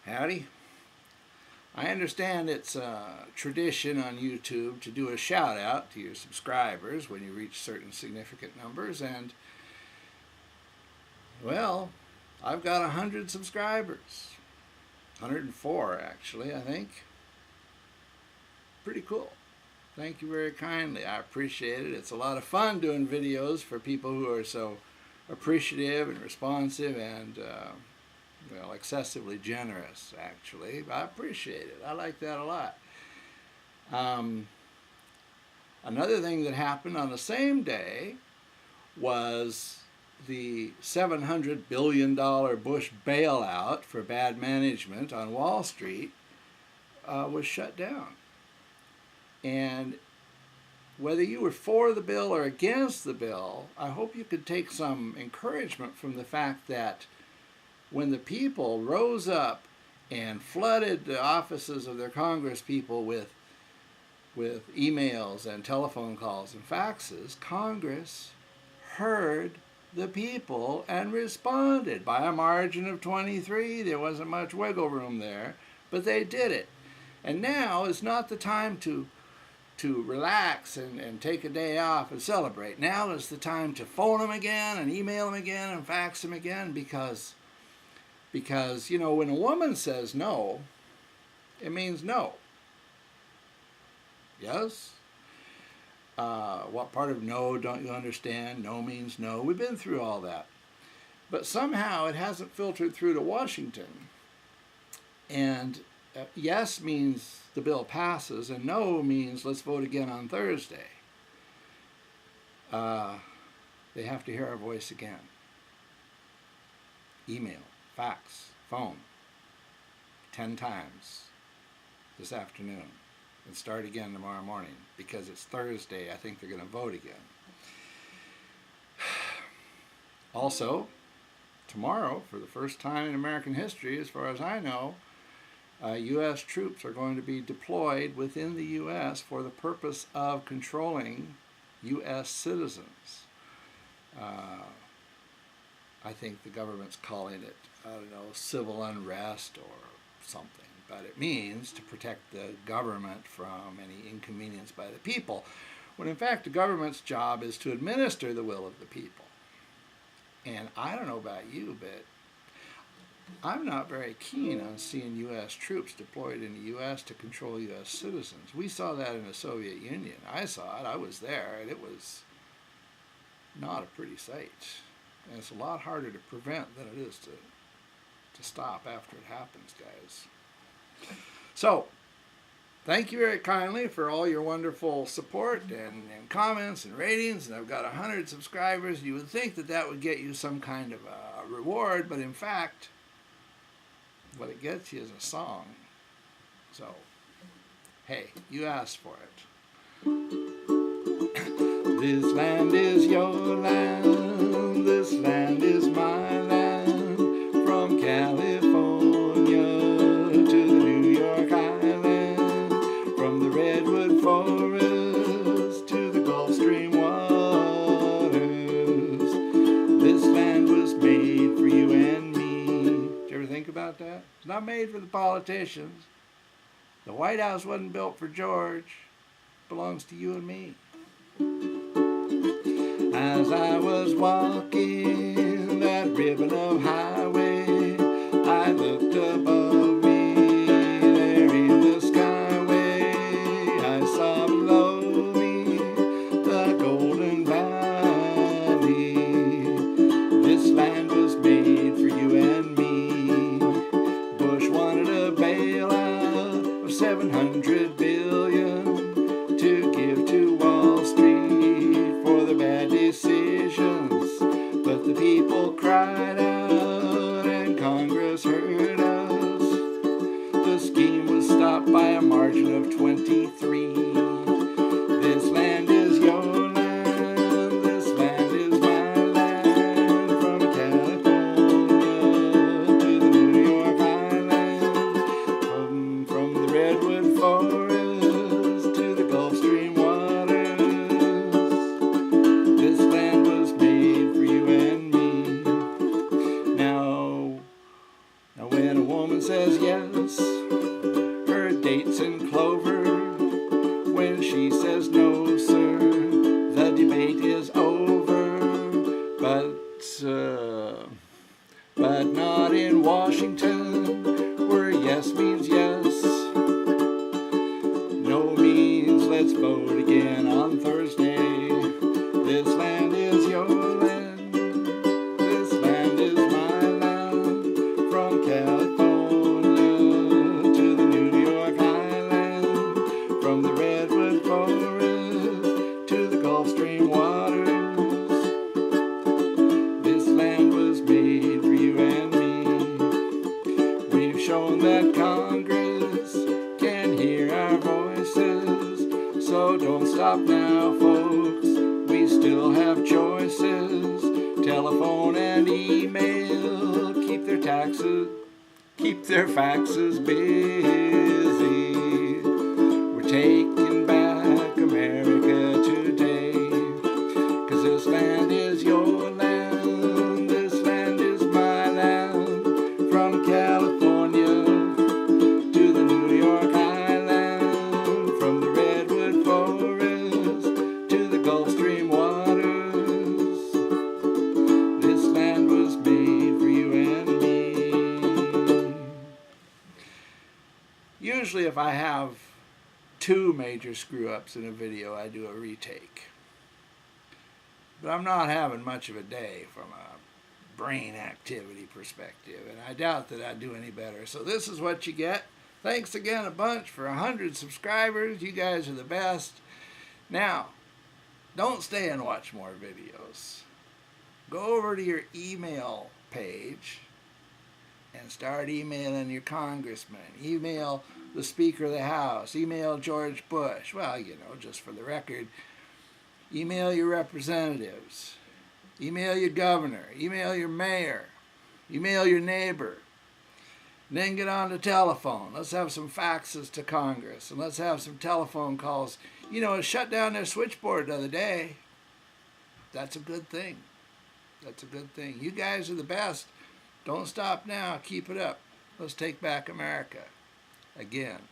Howdy. I understand it's a tradition on YouTube to do a shout out to your subscribers when you reach certain significant numbers, and well, I've got 100 subscribers. 104 actually, I think. Pretty cool. Thank you very kindly. I appreciate it. It's a lot of fun doing videos for people who are so appreciative and responsive and well, excessively generous, actually. I appreciate it. I like that a lot. Another thing that happened on the same day was the $700 billion Bush bailout for bad management on Wall Street was shut down. And whether you were for the bill or against the bill, I hope you could take some encouragement from the fact that when the people rose up and flooded the offices of their Congress people with emails and telephone calls and faxes, Congress heard the people and responded by a margin of 23. There wasn't much wiggle room there, but they did it. And now is not the time to relax and take a day off and celebrate. Now is the time to phone them again and email them again and fax them again because you know, when a woman says no, it means no. Yes? What part of no don't you understand? No means no. We've been through all that. But somehow it hasn't filtered through to Washington. And yes means the bill passes, and no means let's vote again on Thursday. They have to hear our voice again. Email, fax, phone, 10 times this afternoon, and start again tomorrow morning, because it's Thursday. I think they're going to vote again. Also, tomorrow, for the first time in American history, as far as I know, U.S. troops are going to be deployed within the U.S. for the purpose of controlling U.S. citizens. I think the government's calling it, I don't know, civil unrest or something, but it means to protect the government from any inconvenience by the people, when in fact the government's job is to administer the will of the people. And I don't know about you, but I'm not very keen on seeing U.S. troops deployed in the U.S. to control U.S. citizens. We saw that in the Soviet Union. I saw it. I was there, and it was not a pretty sight. And it's a lot harder to prevent than it is to stop after it happens, guys. So, thank you very kindly for all your wonderful support and comments and ratings. And I've got 100 subscribers. You would think that that would get you some kind of a reward, but in fact, what it gets you is a song. So, hey, you asked for it. This land is your land, this land is my land, from California to the New York Island, from the Redwood Forest to the Gulf Stream waters. This land was made for you and me. Did you ever think about that? It's not made for the politicians. The White House wasn't built for George. It belongs to you and me. As I was walking that ribbon of highway, I looked above me, there in the skyway. I saw below me the Golden Valley. This land was made for you and me. Bush wanted a bailout of $700 billion to give to Wall Street for the bad decisions, but the people cried out and Congress heard us. The scheme was stopped by a margin of 23. This land is your land, this land is my land, from California to the New York Island, from the Redwood Forest to the Gulf Stream waters. This land was made for you and me. Now when a woman says yes. Her date's in clover. When she says no, sir, the debate is over. But not in Washington, where yes means yes, no means let's vote again on Thursday. This land is your land, this land is my land, from California to the New York Island, from the redwood forest to the Gulf Stream waters. This land was made for you and me. We've shown that Congress can hear our voices, so don't stop now, folks. We still have choices. Telephone and email, keep their faxes busy. We're taking back America today, 'cause this land is your land, this land is my land, from California to the New York Island, from the redwood forest to the Gulf Stream waters. This land was made for you and me. Usually if I have two major screw-ups in a video, I do a retake. But I'm not having much of a day from a brain activity perspective, and I doubt that I'd do any better. So this is what you get. Thanks again a bunch for 100 subscribers. You guys are the best. Now, don't stay and watch more videos. Go over to your email page and start emailing your congressman. Email the Speaker of the House. Email George Bush. Well, you know, just for the record. Email your representatives. Email your governor. Email your mayor. Email your neighbor. And then get on the telephone. Let's have some faxes to Congress. And let's have some telephone calls. You know, it shut down their switchboard the other day. That's a good thing. That's a good thing. You guys are the best. Don't stop now. Keep it up. Let's take back America. Again.